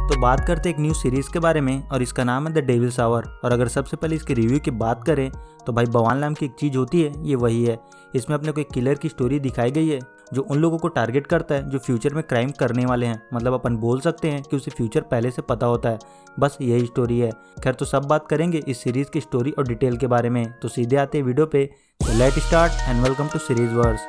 तो बात करते हैं एक न्यू सीरीज़ के बारे में और इसका नाम है द डेविल्स आवर। और अगर सबसे पहले इसके रिव्यू की बात करें तो भाई बवाल नाम की एक चीज़ होती है, ये वही है। इसमें अपने को एक किलर की स्टोरी दिखाई गई है जो उन लोगों को टारगेट करता है जो फ्यूचर में क्राइम करने वाले हैं। मतलब अपन बोल सकते हैं कि उसे फ्यूचर पहले से पता होता है, बस यही स्टोरी है। खैर तो सब बात करेंगे इस सीरीज़ की स्टोरी और डिटेल के बारे में, तो सीधे आते हैं वीडियो पे। तो let start and welcome to series verse.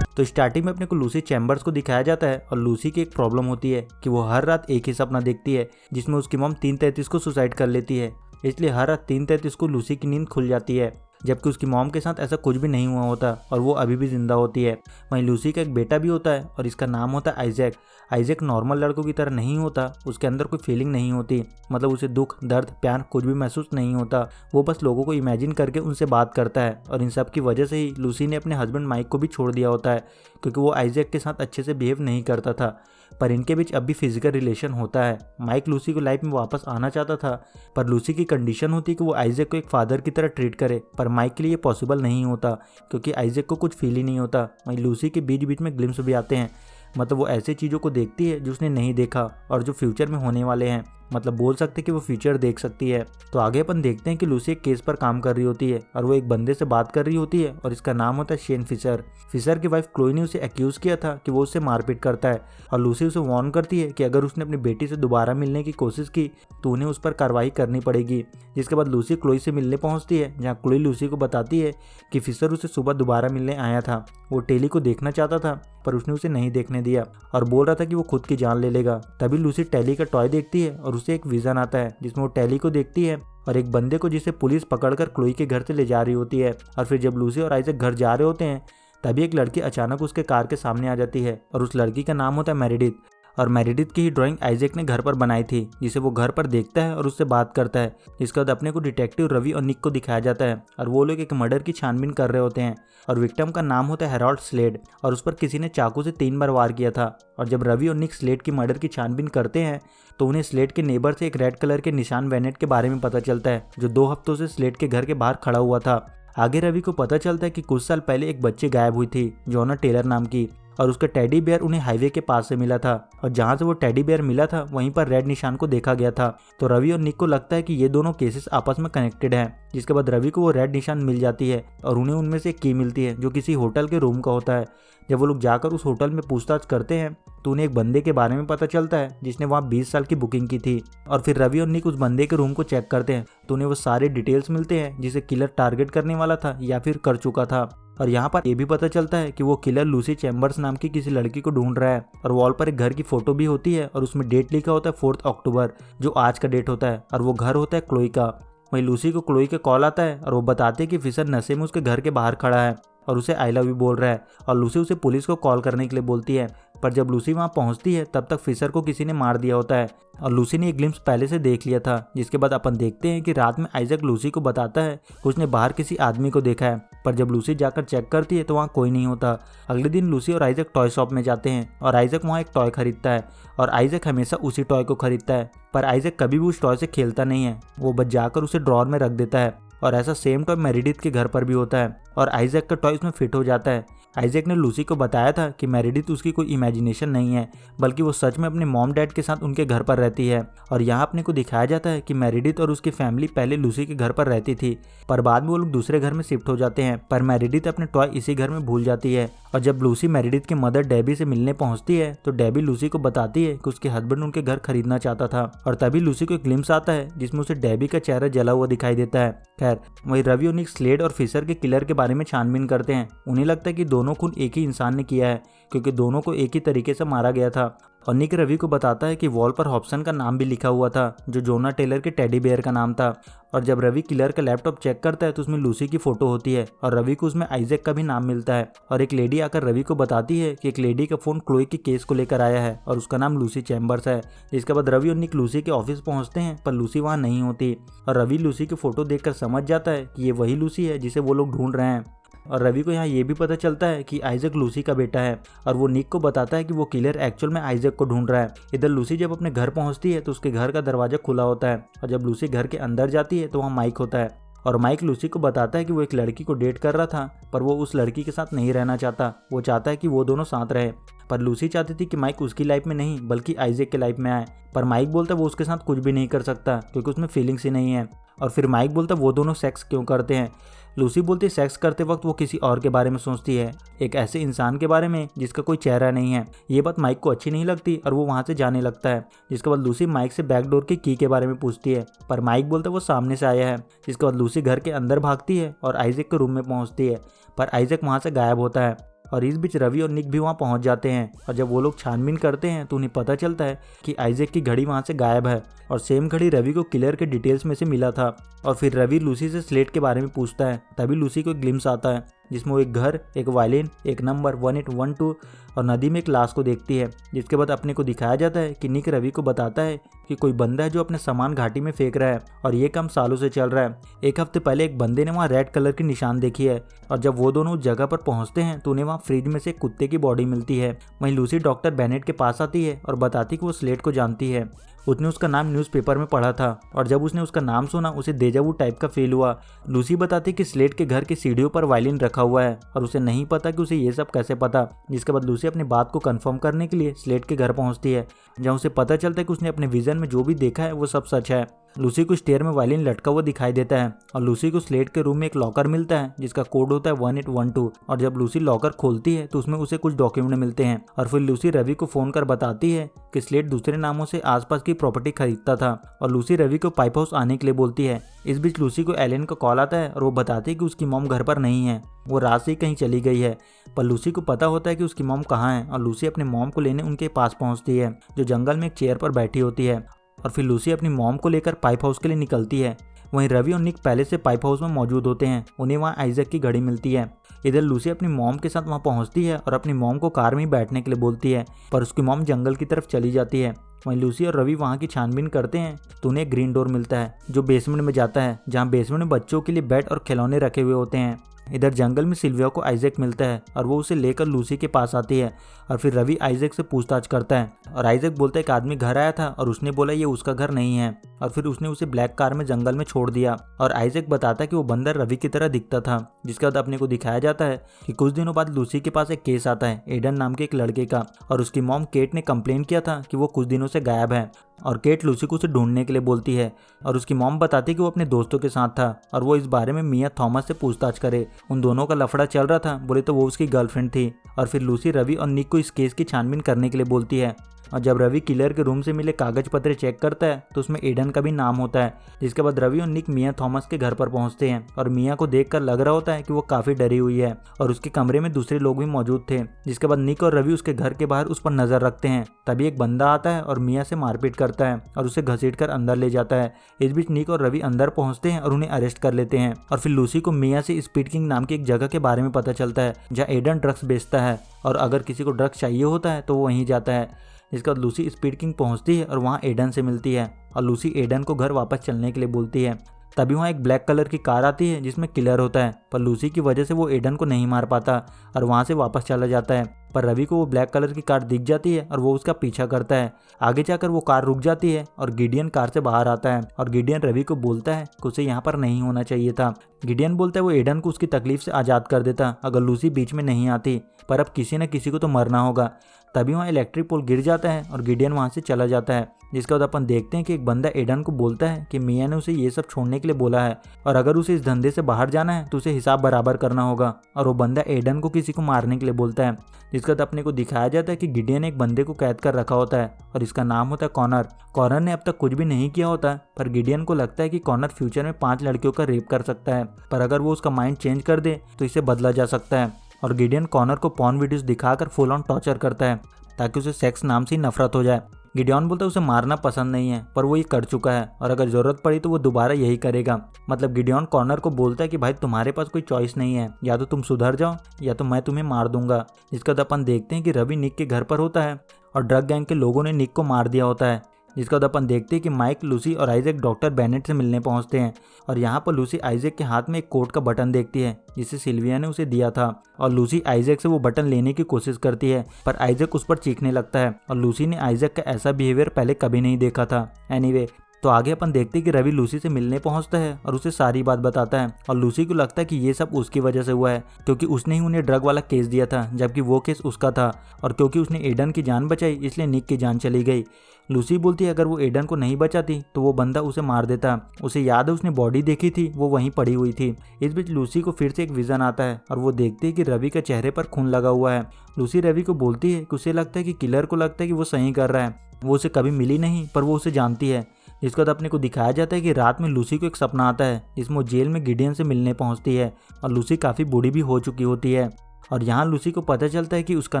तो स्टार्टिंग में अपने को लूसी चैम्बर्स को दिखाया जाता है और लूसी की एक प्रॉब्लम होती है कि वो हर रात एक ही सपना देखती है जिसमें उसकी मॉम 3:33 को सुसाइड कर लेती है। इसलिए हर रात 3:33 को लूसी की नींद खुल जाती है, जबकि उसकी मॉम के साथ ऐसा कुछ भी नहीं हुआ होता और वो अभी भी जिंदा होती है। वहीं लूसी का एक बेटा भी होता है और इसका नाम होता है आइजैक। आइजैक नॉर्मल लड़कों की तरह नहीं होता, उसके अंदर कोई फीलिंग नहीं होती, मतलब उसे दुख दर्द प्यार कुछ भी महसूस नहीं होता। वो बस लोगों को इमेजिन करके उनसे बात करता है और इन सब की वजह से ही लूसी ने अपने हस्बैंड माइक को भी छोड़ दिया होता है, क्योंकि वो आइजैक के साथ अच्छे से बिहेव नहीं करता था। पर इनके बीच अब भी फिजिकल रिलेशन होता है। माइक लूसी को लाइफ में वापस आना चाहता था, पर लूसी की कंडीशन होती कि वो आइजैक को एक फादर की तरह ट्रीट करे, पर माइक के लिए ये पॉसिबल नहीं होता क्योंकि आइजैक को कुछ फील ही नहीं होता। वहीं लूसी के बीच बीच में ग्लिम्स भी आते हैं, मतलब वो ऐसे चीज़ों को देखती है जो उसने नहीं देखा और जो फ्यूचर में होने वाले हैं, मतलब बोल सकते कि वो फ्यूचर देख सकती है। तो आगे अपन देखते हैं कि लूसी एक केस पर काम कर रही होती है और वो एक बंदे से बात कर रही होती है और इसका नाम होता है शेन फिशर। फिशर की वाइफ क्लोई ने उसे एक्यूज किया था कि वो उससे मारपीट करता है और लूसी उसे वार्न करती है कि अगर उसने अपनी बेटी से दोबारा मिलने की कोशिश की तो उन्हें उस पर कार्रवाई करनी पड़ेगी। जिसके बाद लूसी क्लोई से मिलने पहुंचती है, जहां क्लोई लूसी को बताती है कि फिशर उसे सुबह दोबारा मिलने आया था। वो टेली को देखना चाहता था पर उसने उसे नहीं देखने दिया और बोल रहा था कि वो खुद की जान ले लेगा। तभी लूसी टेली का टॉय देखती है और उसे एक विजन आता है जिसमें वो टेली को देखती है और एक बंदे को जिसे पुलिस पकड़कर क्लोई के घर से ले जा रही होती है। और फिर जब लूसी और आइजैक घर जा रहे होते हैं तभी एक लड़की अचानक उसके कार के सामने आ जाती है और उस लड़की का नाम होता है मेरिडिथ। और मेरिडिथ की ही ड्राइंग आइजैक ने घर पर बनाई थी, जिसे वो घर पर देखता है और उससे बात करता है। इसके बाद अपने को डिटेक्टिव रवि और निक को दिखाया जाता है और वो लोग एक मर्डर की छानबीन कर रहे होते हैं और विक्टिम का नाम होता है हेरोल्ड स्लेड और उस पर किसी ने चाकू से 3 बार वार किया था। और जब रवि और निक स्लेड की मर्डर की छानबीन करते हैं तो उन्हें स्लेड के नेबर से एक रेड कलर के निशान वेनेट के बारे में पता चलता है जो 2 हफ्तों से स्लेड के घर के बाहर खड़ा हुआ था। आगे रवि को पता चलता है कि कुछ साल पहले एक बच्ची गायब हुई थी जोना टेलर नाम की, और उसका टेडी बेयर उन्हें हाईवे के पास से मिला था और जहां से वो टेडी बेयर मिला था वहीं पर रेड निशान को देखा गया था। तो रवि और निक को लगता है कि ये दोनों केसेस आपस में कनेक्टेड हैं। जिसके बाद रवि को वो रेड निशान मिल जाती है और उन्हें उनमें से एक की मिलती है जो किसी होटल के रूम का होता है। जब वो लोग जाकर उस होटल में पूछताछ करते हैं तो उन्हें एक बंदे के बारे में पता चलता है जिसने वहाँ 20 साल की बुकिंग की थी। और फिर रवि और निक उस बंदे के रूम को चेक करते हैं तो उन्हें वो सारे डिटेल्स मिलते हैं जिसे किलर टारगेट करने वाला था या फिर कर चुका था। और यहाँ पर यह भी पता चलता है कि वो किलर लूसी चैम्बर्स नाम की किसी लड़की को ढूंढ रहा है। और वॉल पर एक घर की फोटो भी होती है और उसमें डेट लिखा होता है 4 अक्टूबर, जो आज का डेट होता है, और वो घर होता है क्लोई का। वहीं लूसी को क्लोई का कॉल आता है और वो बताते हैं कि फिशर नशे में उसके घर के बाहर खड़ा है और उसे आई लव यू बोल रहा है और लूसी उसे पुलिस को कॉल करने के लिए बोलती है। पर जब लूसी वहां पहुंचती है तब तक फिशर को किसी ने मार दिया होता है और लूसी ने एक ग्लिम्स पहले से देख लिया था। जिसके बाद अपन देखते हैं कि रात में आइजैक लूसी को बताता है कि उसने बाहर किसी आदमी को देखा है, पर जब लूसी जाकर चेक करती है तो वहाँ कोई नहीं होता। अगले दिन लूसी और आइजैक टॉय शॉप में जाते हैं और आइजैक वहाँ एक टॉय खरीदता है और आइजैक हमेशा उसी टॉय को खरीदता है, पर आइजैक कभी भी उस टॉय से खेलता नहीं है, वो बस जाकर उसे ड्रॉर में रख देता है। और ऐसा सेम टॉय मेरिडिथ के घर पर भी होता है और आइजैक का टॉय उसमें फिट हो जाता है। आइजैक ने लूसी को बताया था कि मेरिडिथ उसकी कोई इमेजिनेशन नहीं है, बल्कि वो सच में अपने मॉम डैड के साथ उनके घर पर रहती है। और यहाँ अपने को दिखाया जाता है कि मेरिडिथ और उसकी फैमिली पहले लूसी के घर पर रहती थी, पर बाद में वो लोग दूसरे घर में शिफ्ट हो जाते हैं। पर मेरिडिथ अपने टॉय इसी घर में भूल जाती है और जब लूसी मेरिडिथ की मदर डेबी से मिलने पहुंचती है तो डेबी लूसी को बताती है कि उसके हस्बैंड उनके घर खरीदना चाहता था। और तभी लूसी को एक ग्लिम्स आता है जिसमें उसे डेबी का चेहरा जला हुआ दिखाई देता है। खैर वही रवि और निक स्लेड और फिशर के किलर के बारे में छानबीन करते हैं। उन्हें लगता है कि दोनों खून एक ही इंसान ने किया है क्योंकि दोनों को एक ही तरीके से मारा गया था। और निक रवि को बताता है कि वॉल पर हॉब्सन का नाम भी लिखा हुआ था जो जोना टेलर के टेडी बेयर का नाम था। और जब रवि किलर का लैपटॉप चेक करता है तो उसमें लूसी की फोटो होती है और रवि को उसमें आइजैक का भी नाम मिलता है। और एक लेडी आकर रवि को बताती है कि एक लेडी का फोन क्लोई के केस को लेकर आया है और उसका नाम लूसी चैम्बर्स है। जिसके बाद रवि और निक लूसी के ऑफिस पहुंचते हैं पर लूसी वहां नहीं होती और रवि लूसी की फोटो देखकर समझ जाता है कि ये वही लूसी है जिसे वो लोग ढूंढ रहे हैं। और रवि को यहाँ ये भी पता चलता है कि आइजैक लूसी का बेटा है और वो निक को बताता है कि वो किलर एक्चुअल में आइजैक को ढूंढ रहा है। इधर लूसी जब अपने घर पहुंचती है तो उसके घर का दरवाजा खुला होता है और जब लूसी घर के अंदर जाती है तो वहाँ माइक होता है और माइक लूसी को बताता है कि वो एक लड़की को डेट कर रहा था पर वो उस लड़की के साथ नहीं रहना चाहता, वो चाहता है कि वो दोनों साथ रहे। पर लूसी चाहती थी कि माइक उसकी लाइफ में नहीं बल्कि आइजैक के लाइफ में आए। पर माइक बोलता वो उसके साथ कुछ भी नहीं कर सकता क्योंकि उसमें फीलिंग्स ही नहीं है। और फिर माइक बोलता वो दोनों सेक्स क्यों करते हैं। लूसी बोलती सेक्स करते वक्त वो किसी और के बारे में सोचती है, एक ऐसे इंसान के बारे में जिसका कोई चेहरा नहीं है। ये बात माइक को अच्छी नहीं लगती और वो वहाँ से जाने लगता है। जिसके बाद लूसी माइक से बैकडोर की की के बारे में पूछती है, पर माइक बोलता वो सामने से आया है। जिसके बाद लूसी घर के अंदर भागती है और आइजैक के रूम में पहुँचती है, पर आइजैक वहाँ से गायब होता है। और इस बीच रवि और निक भी वहाँ पहुँच जाते हैं और जब वो लोग छानबीन करते हैं तो उन्हें पता चलता है कि आइजैक की घड़ी वहाँ से गायब है और सेम घड़ी रवि को किलर के डिटेल्स में से मिला था। और फिर रवि लूसी से स्लेट के बारे में पूछता है। तभी लूसी को एक ग्लिम्स आता है जिसमें वो एक घर, एक वायलिन, एक नंबर 1812 और नदी में एक लाश को देखती है। जिसके बाद अपने को दिखाया जाता है कि निक रवि को बताता है कि कोई बंदा है जो अपने सामान घाटी में फेंक रहा है और ये काम सालों से चल रहा है। एक हफ्ते पहले एक बंदे ने वहाँ रेड कलर की निशान देखी है और जब वो दोनों उस जगह पर पहुँचते हैं तो उन्हें वहाँ फ्रिज में से कुत्ते की बॉडी मिलती है। वहीं लूसी डॉक्टर बेनेट के पास आती है और बताती कि वो स्लेट को जानती है। उसने उसका नाम न्यूज़पेपर में पढ़ा था और जब उसने उसका नाम सुना उसे डेजावू टाइप का फील हुआ। लूसी बताती कि स्लेट के घर की सीढ़ियों पर वायलिन रखा हुआ है और उसे नहीं पता कि उसे ये सब कैसे पता। जिसके बाद लूसी अपनी बात को कंफर्म करने के लिए स्लेट के घर पहुंचती है, जहां उसे पता चलता है कि उसने अपने विजन में जो भी देखा है वो सब सच है। लूसी को स्टेयर में वायलिन लटका हुआ दिखाई देता है और लूसी को स्लेट के रूम में एक लॉकर मिलता है जिसका कोड होता है 1812। और जब लूसी लॉकर खोलती है तो उसमें उसे कुछ डॉक्यूमेंट मिलते हैं और फिर लूसी रवि को फोन कर बताती है कि स्लेट दूसरे नामों से आसपास की प्रॉपर्टी खरीदता था और लूसी रवि को पाइप हाउस आने के लिए बोलती है। इस बीच लूसी को एलेन का कॉल आता है और वो बताती है कि उसकी मॉम घर पर नहीं है, वो रात से ही कहीं चली गई है। पर लूसी को पता होता है कि उसकी मॉम कहाँ है और लूसी अपने मॉम को लेने उनके पास पहुँचती है जो जंगल में एक चेयर पर बैठी होती है। और फिर लूसी अपनी मॉम को लेकर पाइप हाउस के लिए निकलती है। वहीं रवि और निक पहले से पाइप हाउस में मौजूद होते हैं, उन्हें वहाँ आइजैक की घड़ी मिलती है। इधर लूसी अपनी मॉम के साथ वहाँ पहुँचती है और अपनी मॉम को कार में ही बैठने के लिए बोलती है, पर उसकी मॉम जंगल की तरफ चली जाती है। वहीं लूसी और रवि वहाँ की छानबीन करते हैं तो उन्हें एक ग्रीन डोर मिलता है जो बेसमेंट में जाता है, जहाँ बेसमेंट में बच्चों के लिए बेड और खिलौने रखे हुए होते हैं। इधर जंगल में सिल्विया को आइजैक मिलता है और वो उसे लेकर लूसी के पास आती है और फिर रवि आइजैक से पूछताछ करता है और आइजैक बोलता है एक आदमी घर आया था और उसने बोला ये उसका घर नहीं है और फिर उसने उसे ब्लैक कार में जंगल में छोड़ दिया। और आइजैक बताता है कि वो बंदर रवि की तरह दिखता था। जिसके बाद अपने को दिखाया जाता है कि कुछ दिनों बाद लूसी के पास एक केस आता है एडन नाम के एक लड़के का और उसकी मॉम केट ने कंप्लेन किया था कि वो कुछ दिनों से गायब है और केट लूसी को उसे ढूंढने के लिए बोलती है और उसकी मॉम बताती कि वो अपने दोस्तों के साथ था और वो इस बारे में मिया थॉमस से पूछताछ करे। उन दोनों का लफड़ा चल रहा था, बोले तो वो उसकी गर्लफ्रेंड थी। और फिर लूसी रवि और निक को इस केस की छानबीन करने के लिए बोलती है और जब रवि किलर के रूम से मिले कागज पत्र चेक करता है तो उसमें एडन का भी नाम होता है। जिसके बाद रवि और निक मिया थॉमस के घर पर पहुंचते हैं और मिया को देखकर लग रहा होता है कि वो काफी डरी हुई है और उसके कमरे में दूसरे लोग भी मौजूद थे। जिसके बाद निक और रवि उसके घर के बाहर उस पर नजर रखते हैं। तभी एक बंदा आता है और मिया से मारपीट करता है और उसे घसीटकर अंदर ले जाता है। इस बीच निक और रवि अंदर पहुंचते हैं और उन्हें अरेस्ट कर लेते हैं और फिर लूसी को मिया से स्पीड किंग नाम की एक जगह के बारे में पता चलता है जहाँ एडन ड्रग्स बेचता है और अगर किसी को ड्रग्स चाहिए होता है तो वो वहीं जाता है। जिसके बाद लूसी स्पीड किंग पहुंचती है और वहाँ एडन से मिलती है और लूसी एडन को घर वापस चलने के लिए बोलती है। तभी वहाँ एक ब्लैक कलर की कार आती है जिसमें किलर होता है, पर लूसी की वजह से वो एडन को नहीं मार पाता और वहाँ से वापस चला जाता है। पर रवि को वो ब्लैक कलर की कार दिख जाती है और वो उसका पीछा करता है। आगे जाकर वो कार रुक जाती है और गिडियन कार से बाहर आता है और गिडियन रवि को बोलता है कि उसे यहाँ पर नहीं होना चाहिए था। गिडियन बोलता है वो एडन को उसकी तकलीफ से आज़ाद कर देता अगर लूसी बीच में नहीं आती, पर अब किसी न किसी को तो मरना होगा। तभी वहाँ इलेक्ट्रिक पोल गिर जाता है और गिडियन वहाँ से चला जाता है। जिसके बाद अपन देखते हैं कि एक बंदा एडन को बोलता है कि मिया ने उसे ये सब छोड़ने के लिए बोला है और अगर उसे इस धंधे से बाहर जाना है तो उसे हिसाब बराबर करना होगा और वो बंदा एडन को किसी को मारने के लिए बोलता है। जिसके बाद अपने को दिखाया जाता है कि गिडियन एक बंदे को कैद कर रखा होता है और इसका नाम होता है कॉनर। कॉनर ने अब तक कुछ भी नहीं किया होता पर गिडियन को लगता है कि कॉनर फ्यूचर में 5 लड़कियों का रेप कर सकता है, पर अगर वो उसका माइंड चेंज कर दे तो इसे बदला जा सकता है। और गिडियन कॉनर को पॉर्न वीडियोस दिखाकर फुल ऑन टॉर्चर करता है ताकि उसे सेक्स नाम से नफरत हो जाए। गिडियन बोलता है उसे मारना पसंद नहीं है पर वो ये कर चुका है और अगर जरूरत पड़ी तो वो दोबारा यही करेगा। मतलब गिडियन कॉनर को बोलता है कि भाई तुम्हारे पास कोई चॉइस नहीं है, या तो तुम सुधर जाओ या तो मैं तुम्हें मार दूंगा। जिसका बाद अपन देखते हैं कि रवि निक के घर पर होता है और ड्रग गैंग के लोगों ने निक को मार दिया होता है। जिसका बाद अपन देखते हैं कि माइक, लूसी और आइजैक डॉक्टर बेनेट से मिलने पहुंचते हैं और यहाँ पर लूसी आइजैक के हाथ में एक कोट का बटन देखती है जिसे सिल्विया ने उसे दिया था और लूसी आइजैक से वो बटन लेने की कोशिश करती है पर आइजैक उस पर चीखने लगता है और लूसी ने आइजैक का ऐसा बिहेवियर पहले कभी नहीं देखा था। एनीवे तो आगे अपन देखते हैं कि रवि लूसी से मिलने पहुंचता है और उसे सारी बात बताता है और लूसी को लगता है कि ये सब उसकी वजह से हुआ है क्योंकि उसने ही उन्हें ड्रग वाला केस दिया था जबकि वो केस उसका था और क्योंकि उसने एडन की जान बचाई इसलिए निक की जान चली गई। लूसी बोलती है अगर वो एडन को नहीं बचाती तो वो बंदा उसे मार देता। उसे याद है उसने बॉडी देखी थी, वो वहीं पड़ी हुई थी। इस बीच लूसी को फिर से एक विजन आता है और वो देखती है कि रवि के चेहरे पर खून लगा हुआ है। लूसी रवि को बोलती है कि उसे लगता है कि किलर को लगता है कि वो सही कर रहा है। वो उसे कभी मिली नहीं पर वो उसे जानती है। जिसके बाद अपने को दिखाया जाता है कि रात में लूसी को एक सपना आता है जिसमें वो जेल में गिडियन से मिलने पहुंचती है और लूसी काफ़ी बूढ़ी भी हो चुकी होती है और यहाँ लूसी को पता चलता है कि उसका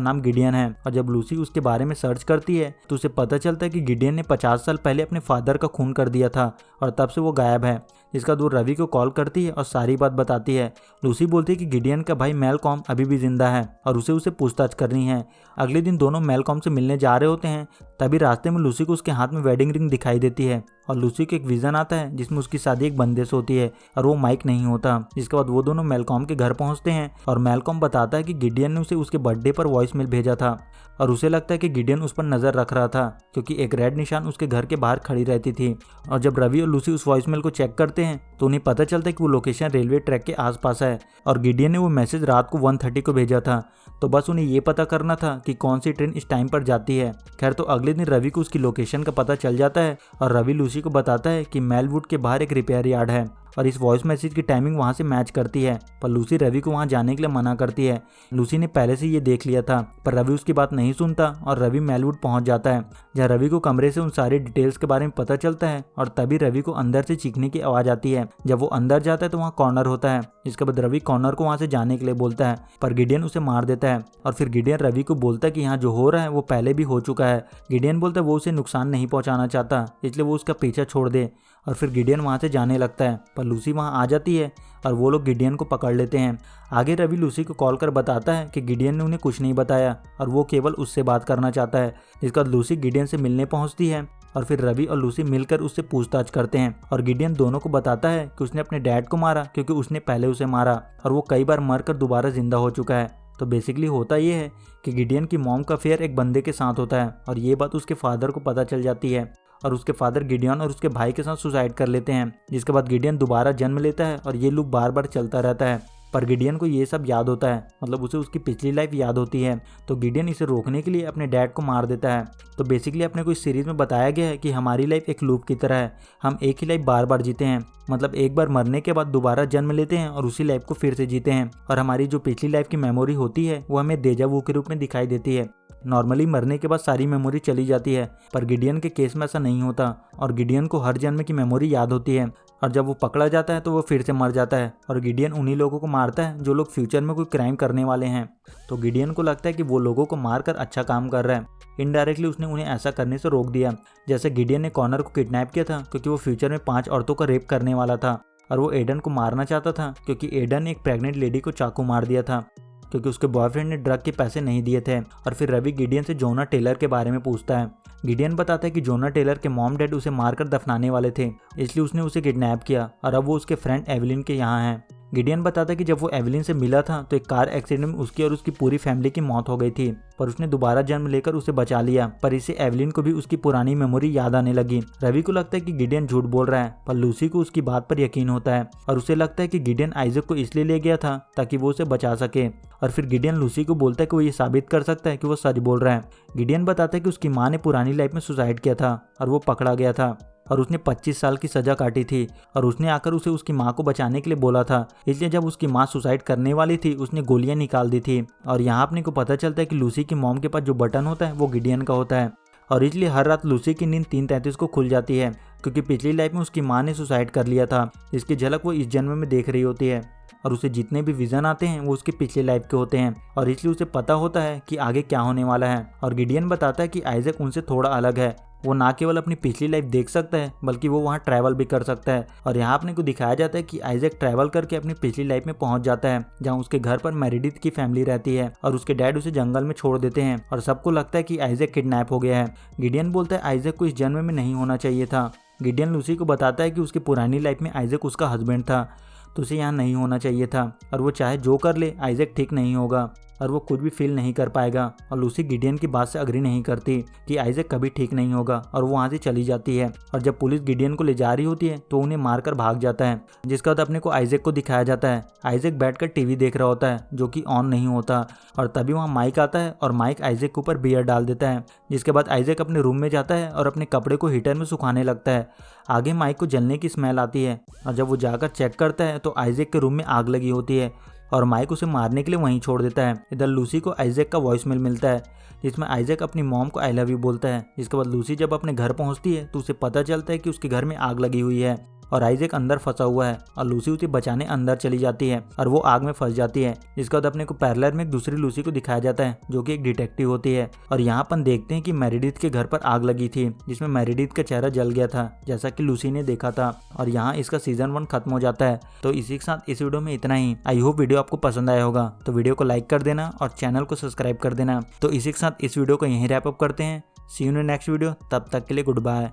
नाम गिडियन है। और जब लूसी उसके बारे में सर्च करती है तो उसे पता चलता है कि गिडियन ने 50 साल पहले अपने फादर का खून कर दिया था और तब से वो गायब है। जिसका वो रवि को कॉल करती है और सारी बात बताती है। लूसी बोलती है कि गिडियन का भाई मेलकॉम अभी भी जिंदा है और उसे पूछताछ करनी है। अगले दिन दोनों मेलकॉम से मिलने जा रहे होते हैं, तभी रास्ते में लूसी को उसके हाथ में वेडिंग रिंग दिखाई देती है और लूसी को एक विजन आता है जिसमें उसकी शादी एक बंदे से होती है और वो माइक नहीं होता। जिसके बाद वो दोनों मेलकॉम के घर पहुंचते हैं और मेलकॉम बताता है कि गिडियन ने उसे उसके बर्थडे पर वॉइस मेल भेजा था और उसे लगता है कि गिडियन उस पर नजर रख रहा था क्योंकि एक रेड निशान उसके घर के बाहर खड़ी रहती थी। और जब रवि और लूसी उस वॉइस मेल को चेक करते हैं तो उन्हें पता चलता है कि वो लोकेशन रेलवे ट्रैक के आसपास है और गिडियन ने वो मैसेज रात को 1:30 को भेजा था। तो बस उन्हें ये पता करना था कि कौन सी ट्रेन इस टाइम पर जाती है। खैर तो अगले दिन रवि को उसकी लोकेशन का पता चल जाता है और रवि लूसी को बताता है कि मेलवुड के बाहर एक रिपेयर यार्ड है और इस वॉइस मैसेज की टाइमिंग वहां से मैच करती है। पर लूसी रवि को वहां जाने के लिए मना करती है। लूसी ने पहले से ये देख लिया था पर रवि उसकी बात नहीं सुनता और रवि मेलवुड पहुंच जाता है जहाँ रवि को कमरे से उन सारी डिटेल्स के बारे में पता चलता है और तभी रवि को अंदर से चीखने की आवाज आती है। जब वो अंदर जाता है तो वहाँ कॉर्नर होता है। इसके बाद रवि कॉर्नर को वहां से जाने के लिए बोलता है पर गिडियन उसे मार देता है और फिर गिडियन रवि को बोलता है कि यहाँ जो हो रहा है वो पहले भी हो चुका है। गिडियन बोलता है वो उसे नुकसान नहीं पहुंचाना चाहता इसलिए वो उसका पीछा छोड़ दे और फिर गिडियन वहां से जाने लगता है पर लूसी वहां आ जाती है और वो लोग गिडियन को पकड़ लेते हैं। आगे रवि लूसी को कॉल कर बताता है कि गिडियन ने उन्हें कुछ नहीं बताया और वो केवल उससे बात करना चाहता है। जिसके बाद लूसी गिडियन से मिलने पहुंचती है और फिर रवि और लूसी मिलकर उससे पूछताछ करते हैं और गिडियन दोनों को बताता है कि उसने अपने डैड को मारा क्योंकि उसने पहले उसे मारा और वो कई बार मरकर दोबारा जिंदा हो चुका है। तो बेसिकली होता ये है कि गिडियन की मॉम का अफेयर एक बंदे के साथ होता है और ये बात उसके फादर को पता चल जाती है और उसके फादर गिडियन और उसके भाई के साथ सुसाइड कर लेते हैं। जिसके बाद गिडियन दोबारा जन्म लेता है और ये लूप बार बार चलता रहता है। पर गिडियन को ये सब याद होता है, मतलब उसे उसकी पिछली लाइफ याद होती है। तो गिडियन इसे रोकने के लिए अपने डैड को मार देता है। तो बेसिकली अपने को इस सीरीज में बताया गया है कि हमारी लाइफ एक लूप की तरह है। हम एक ही लाइफ बार बार जीते हैं, मतलब एक बार मरने के बाद दोबारा जन्म लेते हैं और उसी लाइफ को फिर से जीते हैं। और हमारी जो पिछली लाइफ की मेमोरी होती है वो हमें डेजा वू के रूप में दिखाई देती है। नॉर्मली मरने के बाद सारी मेमोरी चली जाती है पर गिडियन के केस में ऐसा नहीं होता और गिडियन को हर जन्म की मेमोरी याद होती है और जब वो पकड़ा जाता है तो वो फिर से मर जाता है और गिडियन उन्हीं लोगों को मारता है जो लोग फ्यूचर में कोई क्राइम करने वाले हैं। तो गिडियन को लगता है कि वो लोगों को मारकर अच्छा काम कर रहा है। इनडायरेक्टली उसने उन्हें ऐसा करने से रोक दिया। जैसे गिडियन ने कॉनर को किडनैप किया था क्योंकि वो फ्यूचर में 5 औरतों का रेप करने वाला था और वो एडन को मारना चाहता था क्योंकि एडन ने एक प्रेग्नेंट लेडी को चाकू मार दिया था क्योंकि उसके बॉयफ्रेंड ने ड्रग के पैसे नहीं दिए थे। और फिर रवि गिडियन से जोना टेलर के बारे में पूछता है। गिडियन बताता है कि जोना टेलर के मॉम डैड उसे मारकर दफनाने वाले थे इसलिए उसने उसे किडनैप किया और अब वो उसके फ्रेंड एवलिन के यहाँ है। गिडियन बताता है कि जब वो एवलिन से मिला था तो एक कार एक्सीडेंट में उसकी और उसकी पूरी फैमिली की मौत हो गई थी पर उसने दोबारा जन्म लेकर उसे बचा लिया। पर इससे एवलिन को भी उसकी पुरानी मेमोरी याद आने लगी। रवि को लगता है कि गिडियन झूठ बोल रहा है पर लूसी को उसकी बात पर यकीन होता है और उसे लगता है कि गिडियन आइजक को इसलिए ले गया था ताकि वो उसे बचा सके। और फिर गिडियन लूसी को बोलता है कि वो ये साबित कर सकता है कि वो सच बोल रहा है। गिडियन बताता है कि उसकी माँ ने पुरानी लाइफ में सुसाइड किया था और वो पकड़ा गया था और उसने 25 साल की सजा काटी थी और उसने आकर उसे उसकी माँ को बचाने के लिए बोला था। इसलिए जब उसकी माँ सुसाइड करने वाली थी उसने गोलियां निकाल दी थी। और यहाँ अपने को पता चलता है कि लूसी की मॉम के पास जो बटन होता है वो गिडियन का होता है और इसलिए हर रात लूसी की नींद 3:33 को खुल जाती है क्योंकि पिछली लाइफ में उसकी माँ ने सुसाइड कर लिया था। इसकी झलक वो इस जन्म में देख रही होती है और उसे जितने भी विजन आते हैं वो उसकी पिछली लाइफ के होते हैं और इसलिए उसे पता होता है कि आगे क्या होने वाला है। और गिडियन बताता है कि आइजक उनसे थोड़ा अलग है। वो ना केवल अपनी पिछली लाइफ देख सकता है बल्कि वो वहाँ ट्रैवल भी कर सकता है। और यहाँ अपने को दिखाया जाता है कि आइजक ट्रैवल करके अपनी पिछली लाइफ में पहुंच जाता है जहाँ उसके घर पर मेरिडिथ की फैमिली रहती है और उसके डैड उसे जंगल में छोड़ देते हैं और सबको लगता है कि आइजक किडनैप हो गया है। गिडियन बोलता है आइजक को इस जन्म में नहीं होना चाहिए था। गिडियन लूसी को बताता है कि उसकी पुरानी लाइफ में आइजक उसका हस्बैंड था तो उसे यहाँ नहीं होना चाहिए था और वो चाहे जो कर ले आइजक ठीक नहीं होगा। और वो कुछ भी फील नहीं कर पाएगा। और लूसी गिडियन की बात से अग्री नहीं करती कि आइजैक कभी ठीक नहीं होगा और वो वहाँ से चली जाती है। और जब पुलिस गिडियन को ले जा रही होती है तो उन्हें मारकर भाग जाता है। जिसके बाद अपने को आइजैक को दिखाया जाता है। आइजैक बैठकर टीवी देख रहा होता है जो कि ऑन नहीं होता। और तभी वहाँ माइक आता है और माइक आइजैक के ऊपर बियर डाल देता है। जिसके बाद आइजैक अपने रूम में जाता है और अपने कपड़े को हीटर में सुखाने लगता है। आगे माइक को जलने की स्मेल आती है और जब वो जाकर चेक करता है तो आइजैक के रूम में आग लगी होती है और माइक उसे मारने के लिए वहीं छोड़ देता है। इधर लूसी को आइजैक का वॉइसमेल मिलता है जिसमें आइजैक अपनी मॉम को आई लव यू बोलता है। जिसके बाद लूसी जब अपने घर पहुंचती है तो उसे पता चलता है कि उसके घर में आग लगी हुई है और आइजैक अंदर फंसा हुआ है और लूसी उसे बचाने अंदर चली जाती है और वो आग में फंस जाती है। जिसके बाद अपने को पैरेलल में एक दूसरी लूसी को दिखाया जाता है जो कि एक डिटेक्टिव होती है। और यहाँ अपन देखते हैं कि मेरिडिथ के घर पर आग लगी थी जिसमें मेरिडिथ का चेहरा जल गया था जैसा कि लूसी ने देखा था। और यहाँ इसका सीजन 1 खत्म हो जाता है। तो इसी के साथ इस वीडियो में इतना ही। आई होप वीडियो आपको पसंद आया होगा, तो वीडियो को लाइक कर देना और चैनल को सब्सक्राइब कर देना। तो इसी के साथ इस वीडियो को यहीं रैप अप करते हैं। सी यू इन नेक्स्ट वीडियो, तब तक के लिए गुड बाय।